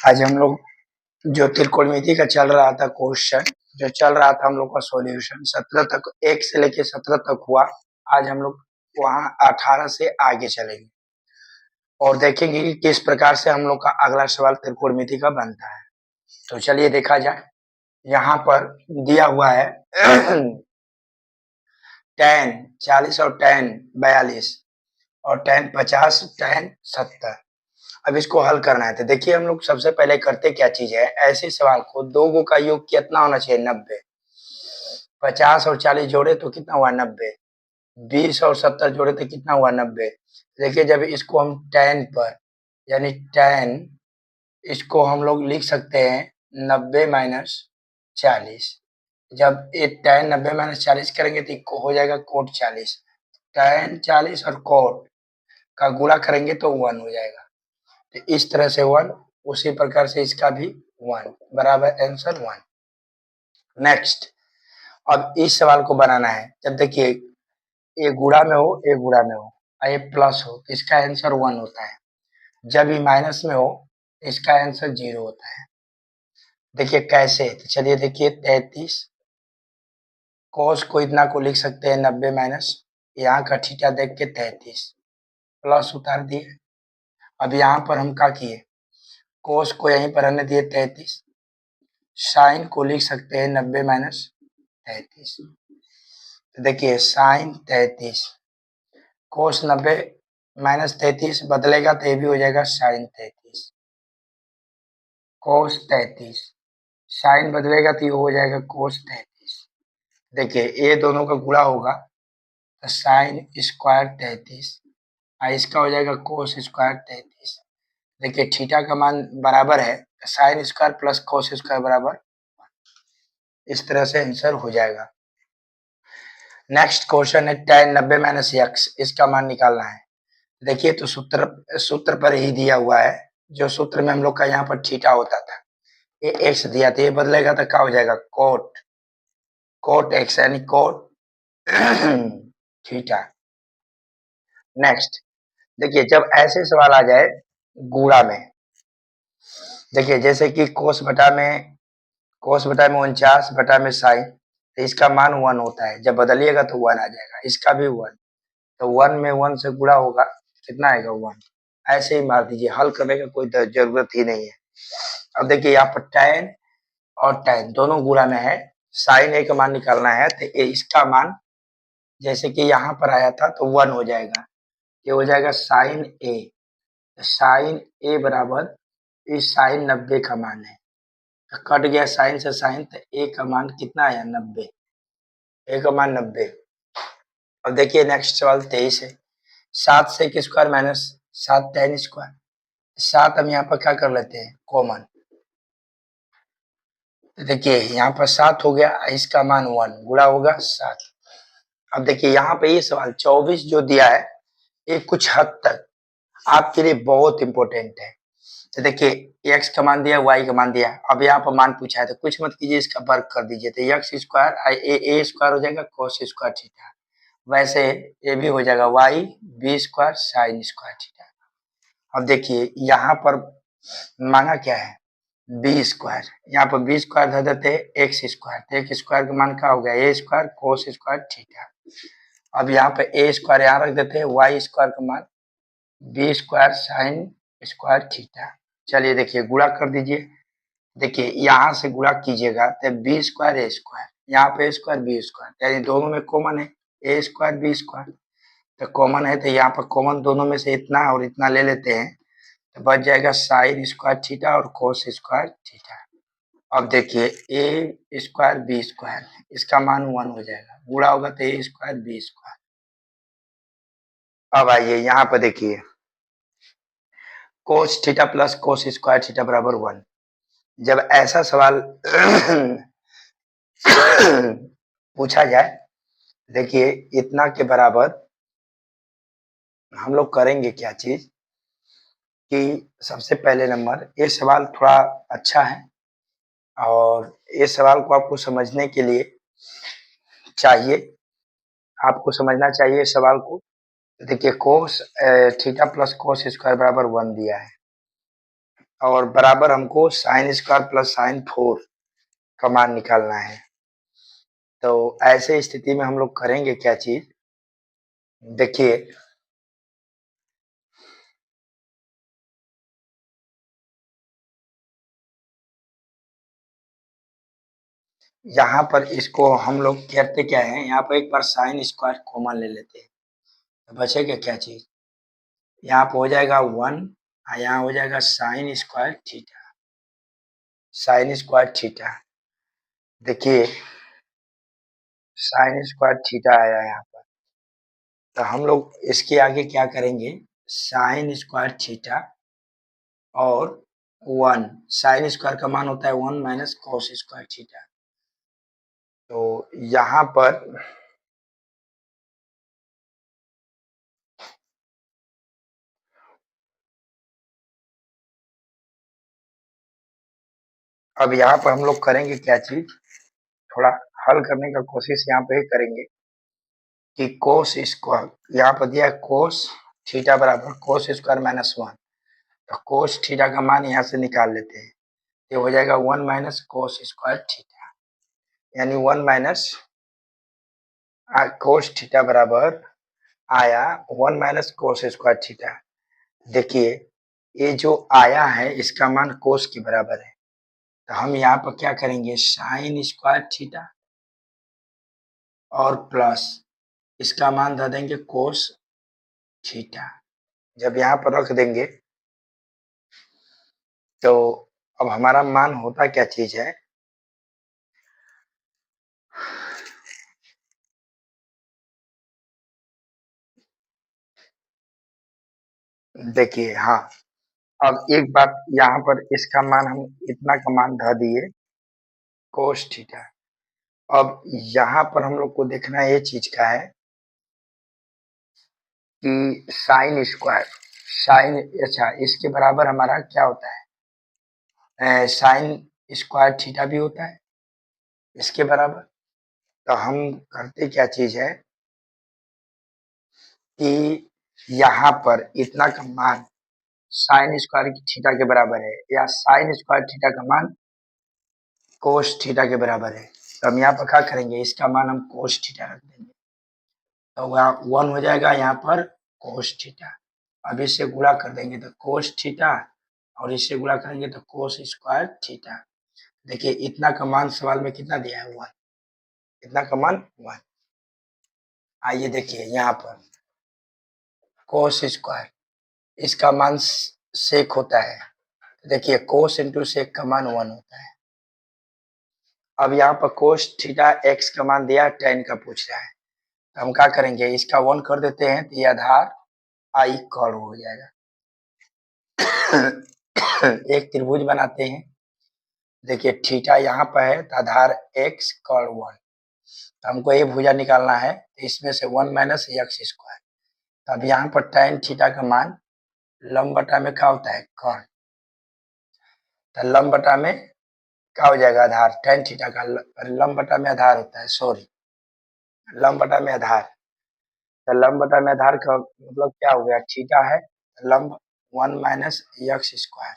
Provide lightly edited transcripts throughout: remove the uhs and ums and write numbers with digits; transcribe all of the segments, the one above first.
आज हम लोग जो त्रिकोणमिति का चल रहा था क्वेश्चन, जो चल रहा था हम लोग का सॉल्यूशन 17 तक, 1 से लेके 17 तक हुआ। आज हम लोग वहां 18 से आगे चलेंगे और देखेंगे कि किस प्रकार से हम लोग का अगला सवाल त्रिकोणमिति का बनता है। तो चलिए देखा जाए। यहाँ पर दिया हुआ है tan 40 और tan 42 और tan 50 tan 70। अब इसको हल करना है। तो देखिए हम लोग सबसे पहले करते क्या चीज है, ऐसे सवाल को दो गो का योग कितना होना चाहिए, 90। 50 और 40 जोड़े तो कितना हुआ, 90। 20 और 70 जोड़े तो कितना हुआ, 90। देखिए जब इसको हम tan पर, यानी tan, इसको हम लोग लिख सकते हैं 90 माइनस 40। जब ये tan 90 माइनस 40 करेंगे तो हो जाएगा कोट 40। tan 40 और कोट का गुणा करेंगे तो 1 हो जाएगा। तो इस तरह से 1, उसी प्रकार से इसका भी 1 बराबर आंसर 1। नेक्स्ट, अब इस सवाल को बनाना है। जब देखिए ये गुणा में हो, ये गुणा में हो और ये प्लस हो तो इसका आंसर 1 होता है। जब ये माइनस में हो इसका आंसर 0 होता है। देखिए कैसे, तो चलिए देखिए 33 कोस को इतना को लिख सकते हैं 90 माइनस यहाँ का थीटा देख के 33 प्लस उतार दिए। अब यहाँ पर हम क्या किए, कोस को यहीं पर रहने दिए 33, साइन को लिख सकते हैं 90 माइनस 33। तो देखिए साइन 33 कोस 90 माइनस 33 बदलेगा तो ये भी हो जाएगा साइन 33। कोस 33 साइन बदलेगा तो ये हो जाएगा कोस 33। देखिए ये दोनों का गुणा होगा तो साइन स्क्वायर 33 और इसका हो जाएगा कोस स्क्वायर 33। देखिए थीटा का मान बराबर है, sine square plus cos square बराबर, इस तरह से आंसर हो जाएगा। नेक्स्ट क्वेश्चन है tan 90 माइनस एक्स, इसका मान निकालना है। देखिए तो सूत्र पर ही दिया हुआ है। जो सूत्र में हम लोग का यहाँ पर थीटा होता था, ये एक्स दिया था, ये बदलेगा तो क्या हो जाएगा, कोट कोट एक्स यानी कोट थीटा। नेक्स्ट देखिए जब ऐसे सवाल आ जाए गुणा में, देखिए जैसे कि कोस बटा में 49 बटा में साइन, तो इसका मान 1 होता है। जब बदलिएगा तो 1 आ जाएगा, इसका भी 1। तो 1 में 1 से गुणा होगा, कितना आएगा 1। ऐसे ही मार दीजिए, हल करने का कोई जरूरत ही नहीं है। अब देखिए यहाँ पर tan और tan दोनों गुणा में है, साइन ए का मान निकालना है। तो इसका मान जैसे कि यहाँ पर आया था तो 1 हो जाएगा, ये हो जाएगा साइन ए। साइन ए बराबर इस साइन 90 का मान है, तो कट गया साइन से साइन, तो ए का मान कितना आया, 90। ए का मान 90। अब देखिए नेक्स्ट सवाल 23 है। 7 sec square minus 7 tan square, 7 हम यहाँ पर क्या कर लेते हैं, कॉमन। तो देखिए यहाँ पर 7 हो गया, इसका मान 1 गुणा होगा 7। अब देखिए यहाँ पे ये सवाल 24 जो दिया है, ये कुछ हद तक आपके लिए बहुत इंपॉर्टेंट है। तो देखिए x का मान दिया, y का मान दिया, अब यहाँ पर मान पूछा है तो कुछ मत कीजिए, इसका वर्ग कर दीजिए। तो एक्स स्क्वायर ए स्क्वायर हो जाएगा कोस स्क्वायर थीटा, वैसे ये भी हो जाएगा y B square sine square theta. अब देखिए यहाँ पर मांगा क्या है, बी स्क्वायर, यहाँ पर बी स्क्वायर धर देते हैं एक्स स्क्वायर, तो एक्स स्क्वायर का मान क्या हो गया, ए स्क्वायर कोस स्क्वायर थीटा। अब यहाँ पे ए स्क्वायर यहाँ रख देते हैं, वाई स्क्वायर का मान B square sine square theta. चलिए देखिए गुणा कर दीजिए। देखिए यहाँ से गुणा कीजिएगा तो बी स्क्वायर ए स्क्वायर, यहाँ पे ए स्क्वायर बी स्क्वायर, यानी दोनों में कॉमन है, ए स्क्वायर बी स्क्वायर तो कॉमन है। तो यहाँ पर कॉमन दोनों में से इतना और इतना ले लेते हैं, तो बच जाएगा साइन स्क्वायर थीटा और कोस स्क्वायर थीटा। अब देखिए ए स्क्वायर बी स्क्वायर, इसका मान 1 हो जाएगा, गुणा होगा तो ए स्क्वायर बी स्क्वायर। अब आइए यहाँ पर देखिए cos theta plus cos square theta बराबर 1। जब ऐसा सवाल पूछा जाए, देखिए इतना के बराबर हम लोग करेंगे क्या चीज कि सबसे पहले नंबर, ये सवाल थोड़ा अच्छा है और ये सवाल को आपको समझने के लिए चाहिए, आपको समझना चाहिए इस सवाल को। देखिए cos theta plus cos square बराबर 1 दिया है। और बराबर हमको साइन स्क्वायर प्लस साइन 4 का मान निकालना है। तो ऐसे स्थिति में हम लोग करेंगे क्या चीज, देखिए यहाँ पर इसको हम लोग करते क्या है, यहाँ पर एक बार साइन स्क्वायर कॉमन ले लेते हैं, तो बचेगा क्या चीज, यहाँ पर हो जाएगा 1, यहाँ हो जाएगा sine square theta, sign square theta. देखिए साइन स्क्वायर थीटा आया यहाँ पर, तो हम लोग इसके आगे क्या करेंगे, साइन स्क्वायर थीटा और 1, साइन स्क्वायर का मान होता है 1 माइनस कॉस स्क्वायर थीटा। तो यहाँ पर अब यहाँ पर हम लोग करेंगे क्या चीज, थोड़ा हल करने का कोशिश यहाँ पे करेंगे कि कोस स्क्वायर यहाँ पर दिया है, कोस थीटा बराबर कोस स्क्वायर माइनस 1, तो कोस थीटा का मान यहाँ से निकाल लेते हैं, ये हो जाएगा 1 माइनस कोस स्क्वायर थीटा, यानी 1 माइनस कोस थीटा बराबर आया 1 माइनस कोस स्क्वायर थीटा। देखिए ये जो आया है इसका मान कोस के बराबर है, तो हम यहाँ पर क्या करेंगे, साइन स्क्वायर थीटा और प्लस इसका मान दे देंगे कोस थीटा। जब यहाँ पर रख देंगे तो अब हमारा मान होता क्या चीज है, देखिए हाँ, अब एक बात यहाँ पर इसका मान हम इतना का मान धर दिए कोस थीटा। अब यहाँ पर हम लोग को देखना ये चीज का है कि साइन स्क्वायर, साइन अच्छा इसके बराबर हमारा क्या होता है, साइन स्क्वायर थीटा भी होता है इसके बराबर। तो हम करते क्या चीज है कि यहाँ पर इतना का मान साइन स्क्वायर थीटा के बराबर है, या साइन स्क्वायर थीटा का मान कोस थीटा के बराबर है, तो हम यहाँ पर क्या करेंगे, इसका मान हम कोस थीटा रख देंगे, तो वहाँ 1 हो जाएगा यहाँ पर कोस थीटा। अब इससे गुणा कर देंगे तो कोस थीटा, और इससे गुणा करेंगे तो कोस स्क्वायर थीटा। देखिए इतना का मान सवाल में कितना दिया है, 1, इतना का मान 1। आइए देखिए यहाँ पर कोस स्क्वायर, इसका मान सेक होता है, देखिए कोस इंटू सेक का मान 1 होता है। अब यहाँ पर कोस थीटा एक्स का मान दिया, tan का पूछ रहा है, तो हम क्या करेंगे, इसका 1 कर देते हैं तो ये आधार आई कर्व हो जाएगा। एक त्रिभुज बनाते हैं, देखिए थीटा यहाँ पर है तो आधार एक्स कर्व 1, तो हमको ये भुजा निकालना है, तो इसमें से 1 माइनस एक्स स्क्वायर। तो अब यहाँ पर tan थीटा का मान लंब बटा में क्या होता है, कर्व, तो लंब बटा में क्या हो जाएगा, आधार, tan थीटा का लंब बटा में आधार होता है, सॉरी लंब बटा में आधार, तो लंब बटा में आधार का मतलब क्या हो गया, थीटा है, लंब 1 माइनस एक्स स्क्वायर,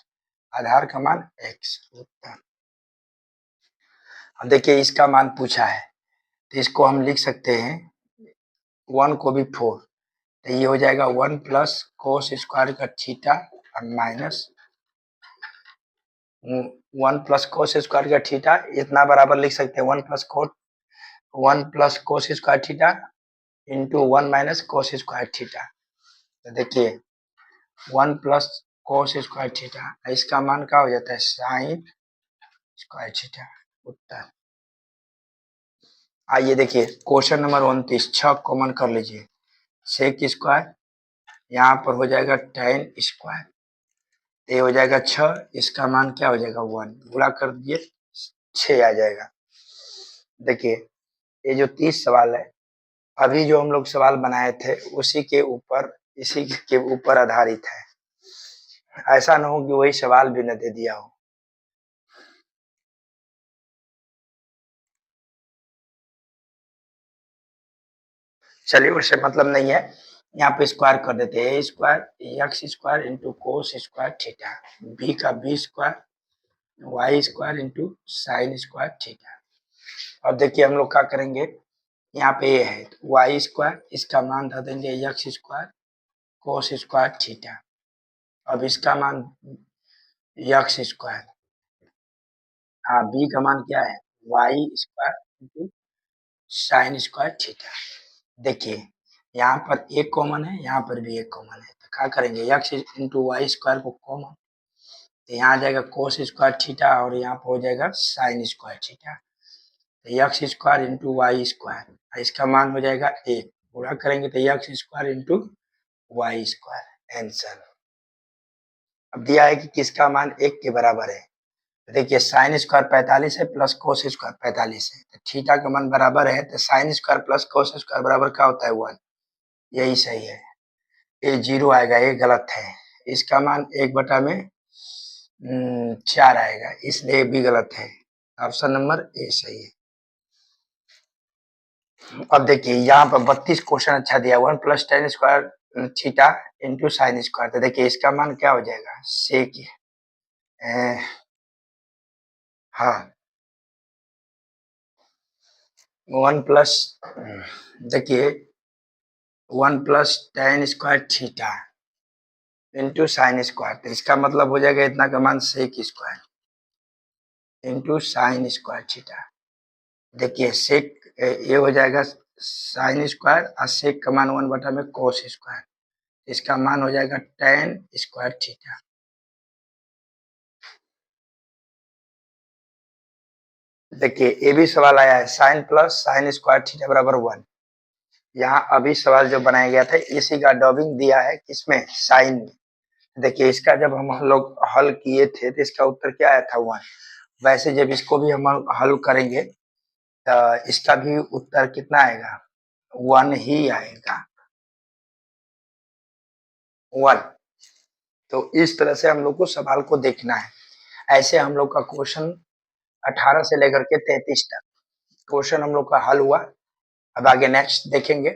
आधार का मान एक्स। अब देखिए इसका मान पूछा है, तो इसको हम लिख सकते हैं 1 को भी 4, तो ये हो जाएगा 1 प्लस कोस स्क्वायर का theta minus 1 plus cos square का थीटा, इतना बराबर लिख सकते हैं 1 plus cos square theta into 1 minus cos square theta. तो देखिए 1 प्लस कोस स्क्वायर थीटा, इसका मान क्या हो जाता है, साइन स्क्वायर थीटा, उत्तर। आइए देखिए क्वेश्चन नंबर 29, 6 कॉमन कर लीजिए, सेक स्क्वायर यहाँ पर हो जाएगा tan स्क्वायर, ये हो जाएगा 6, इसका मान क्या हो जाएगा 1, गुणा कर दिए 6 आ जाएगा। देखिए ये जो 30 सवाल है, अभी जो हम लोग सवाल बनाए थे उसी के ऊपर, इसी के ऊपर आधारित है, ऐसा ना हो कि वही सवाल भी न दे दिया हो। चलिए उससे मतलब नहीं है, यहाँ पे स्क्वायर कर देते हैं, A square X square into cos square theta, B का B square Y square into sine square theta. अब देखिए हम लोग क्या करेंगे, यहाँ पे ए है तो वाई स्क्वायर, इसका मान धर देंगे एक्स स्क्वायर कोस स्क्वायर थीटा। अब इसका मान एक्स स्क्वायर, हाँ बी का मान क्या है Y square into sine square theta. देखिए यहाँ पर एक कॉमन है, यहाँ पर भी एक कॉमन है, तो क्या करेंगे एक्स इंटू वाई स्क्वायर को कॉमन, तो यहाँ आ जाएगा कोस स्क्वायर थीटा और यहाँ पर हो जाएगा साइन स्क्वायर थीटा। तो X square into Y square, इसका मान हो जाएगा एक, पूरा करेंगे तो X square into Y square answer. अब दिया है कि किसका मान एक के बराबर है, देखिए साइन स्क्वायर 45 है प्लस कोस स्क्वायर 45 है, तो थीटा का मान बराबर है, तो sine square plus cos square बराबर क्या होता है 1, यही सही है। ये 0 आएगा, ये गलत है, इसका मान 1 बटा में 4 आएगा, इसलिए भी गलत है, ऑप्शन नंबर ए सही है। अब देखिए यहाँ पर 32 क्वेश्चन अच्छा दिया, 1 plus tan square theta into sine square, तो देखिए इसका मान क्या हो जाएगा सेक, हाँ 1 प्लस, देखिए 1 plus tan square theta into sine square, तो इसका मतलब हो जाएगा इतना का मान sec square into sine square theta. देखिए सेक ये हो जाएगा साइन स्क्वायर और सेक का मान 1 बटा में कोस स्क्वायर, इसका मान हो जाएगा टेन स्क्वायर थीटा। देखिए ये भी सवाल आया है sine plus sine square theta बराबर 1, यहाँ अभी सवाल जो बनाया गया था इसी का डबिंग दिया है किसमें साइन में। देखिए इसका जब हम लोग हल किए थे तो इसका उत्तर क्या आया था 1, वैसे जब इसको भी हम हल करेंगे तो इसका भी उत्तर कितना आएगा 1 ही आएगा 1। तो इस तरह से हम लोग को सवाल को देखना है, ऐसे हम लोग का क्वेश्चन 18 से लेकर के 33 तक क्वेश्चन हम लोग का हल हुआ। अब आगे नेक्स्ट देखेंगे,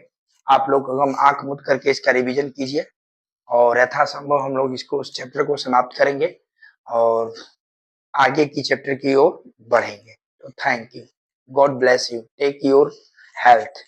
आप लोग हम आंख मूंद करके इसका रिवीजन कीजिए और यथासंभव हम लोग इसको उस चैप्टर को समाप्त करेंगे और आगे की चैप्टर की ओर बढ़ेंगे। तो thank you, God bless you, take your health.